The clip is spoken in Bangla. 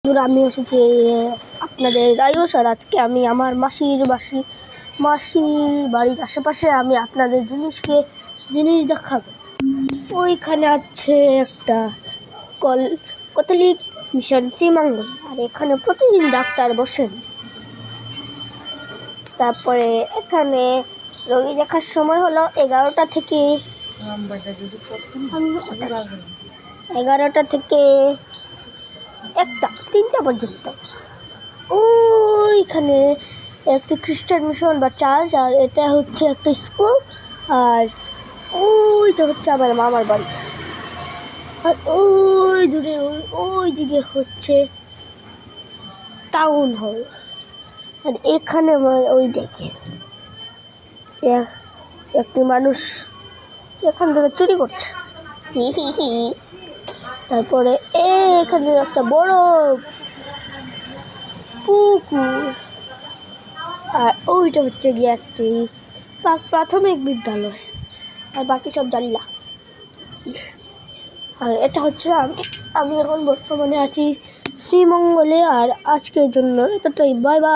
বন্ধুরা, আমি এসেছি আপনাদের আয়ুষ। আর আজকে আমি আমার মাসির বাড়ির আশেপাশে আমি আপনাদের জিনিস দেখাবো। ওইখানে আছে একটা ক্যাথলিক মিশন শ্রীমঙ্গল, আর এখানে প্রতিদিন ডাক্তার বসেন। তারপরে এখানে রোগী দেখার সময় হলো 11টা থেকে 3টা পর্যন্ত। ওইখানে একটি খ্রিস্টান মিশন বা চার্চ, আর এটা হচ্ছে একটা স্কুল, আর ওইটা হচ্ছে আমার মামার বাড়ি। আর ওই দূরে ওই দিকে হচ্ছে টাউন হল। আর এখানে ওই দেখে একটি মানুষ এখান থেকে চুরি করছে। তারপরে এখানে একটা বড় পুকুর, আর ওইটা হচ্ছে গিয়ে একটি প্রাথমিক বিদ্যালয়, আর বাকি সব জানি না। আর এটা হচ্ছে আমি এখন বর্তমানে আছি শ্রীমঙ্গলে। আর আজকের জন্য এতটাই, বাই বাই।